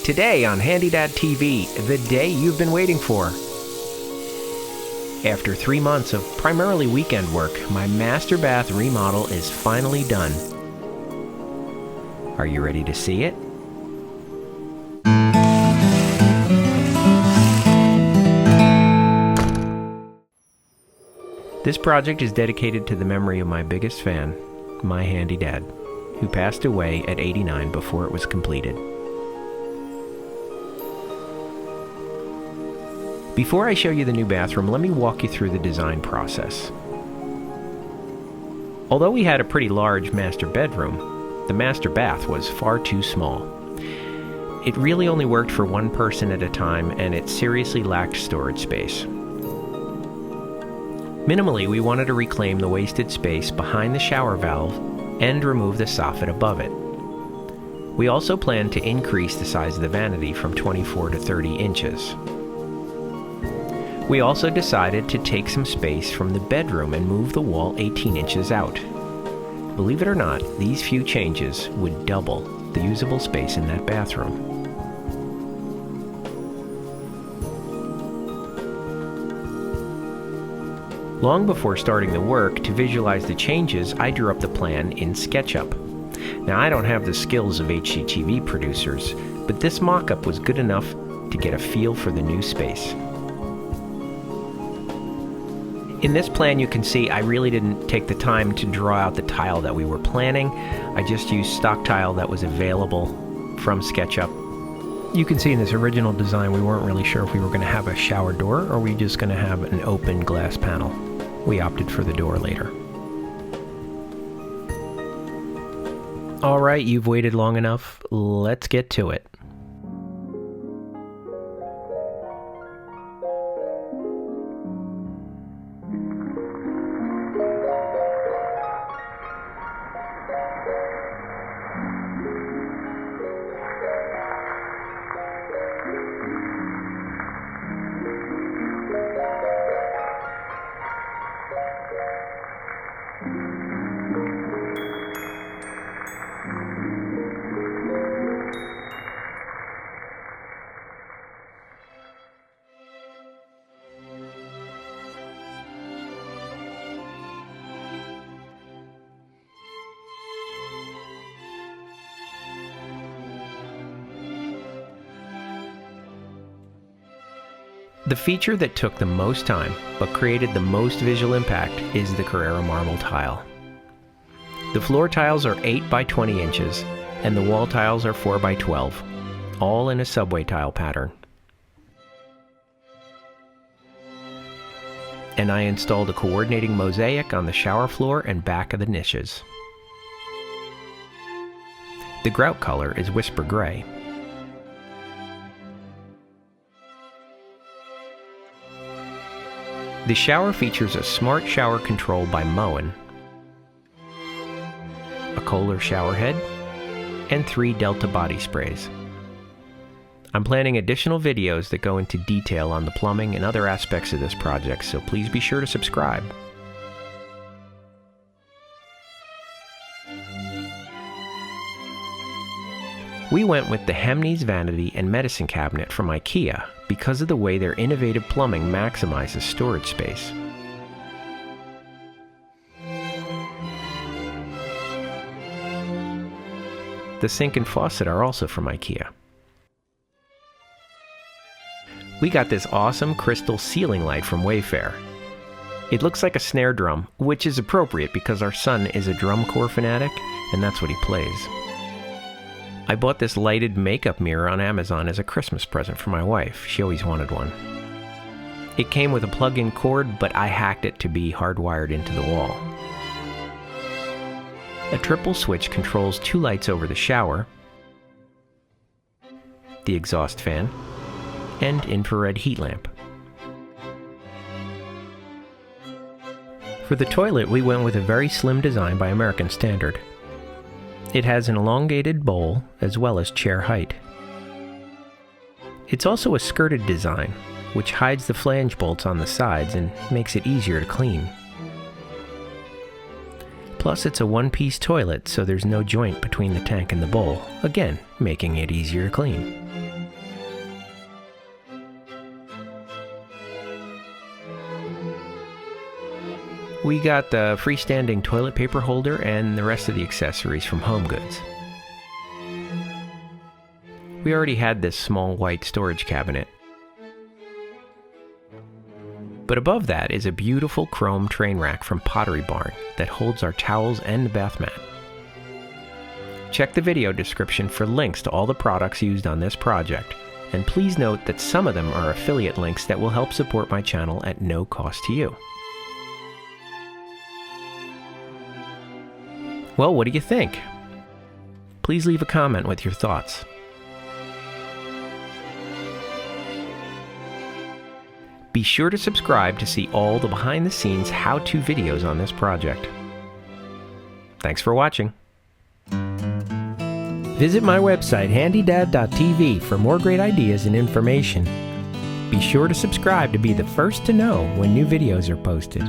Today on Handy Dad TV, the day you've been waiting for. After 3 months of primarily weekend work, my master bath remodel is finally done. Are you ready to see it? This project is dedicated to the memory of my biggest fan, my handy dad, who passed away at 89 before it was completed. Before I show you the new bathroom, let me walk you through the design process. Although we had a pretty large master bedroom, the master bath was far too small. It really only worked for one person at a time, and it seriously lacked storage space. Minimally, we wanted to reclaim the wasted space behind the shower valve and remove the soffit above it. We also planned to increase the size of the vanity from 24 to 30 inches. We also decided to take some space from the bedroom and move the wall 18 inches out. Believe it or not, these few changes would double the usable space in that bathroom. Long before starting the work, to visualize the changes, I drew up the plan in Sketchup. Now, I don't have the skills of HGTV producers, but this mock-up was good enough to get a feel for the new space. In this plan, you can see I really didn't take the time to draw out the tile that we were planning. I just used stock tile that was available from SketchUp. You can see in this original design, we weren't really sure if we were going to have a shower door or we just going to have an open glass panel. We opted for the door later. All right, you've waited long enough. Let's get to it. The feature that took the most time, but created the most visual impact, is the Carrera marble tile. The floor tiles are 8 by 20 inches, and the wall tiles are 4 by 12, all in a subway tile pattern. And I installed a coordinating mosaic on the shower floor and back of the niches. The grout color is Whisper Gray. The shower features a smart shower control by Moen, a Kohler shower head, and 3 Delta body sprays. I'm planning additional videos that go into detail on the plumbing and other aspects of this project, so please be sure to subscribe. We went with the Hemnes vanity and medicine cabinet from IKEA because of the way their innovative plumbing maximizes storage space. The sink and faucet are also from IKEA. We got this awesome crystal ceiling light from Wayfair. It looks like a snare drum, which is appropriate because our son is a drum corps fanatic, and that's what he plays. I bought this lighted makeup mirror on Amazon as a Christmas present for my wife. She always wanted one. It came with a plug-in cord, but I hacked it to be hardwired into the wall. A triple switch controls 2 lights over the shower, the exhaust fan, and infrared heat lamp. For the toilet, we went with a very slim design by American Standard. It has an elongated bowl as well as chair height. It's also a skirted design, which hides the flange bolts on the sides and makes it easier to clean. Plus, it's a one-piece toilet, so there's no joint between the tank and the bowl, again, making it easier to clean. We got the freestanding toilet paper holder and the rest of the accessories from HomeGoods. We already had this small white storage cabinet. But above that is a beautiful chrome train rack from Pottery Barn that holds our towels and bath mat. Check the video description for links to all the products used on this project, and please note that some of them are affiliate links that will help support my channel at no cost to you. Well, what do you think? Please leave a comment with your thoughts. Be sure to subscribe to see all the behind-the-scenes how-to videos on this project. Thanks for watching. Visit my website handydad.tv for more great ideas and information. Be sure to subscribe to be the first to know when new videos are posted.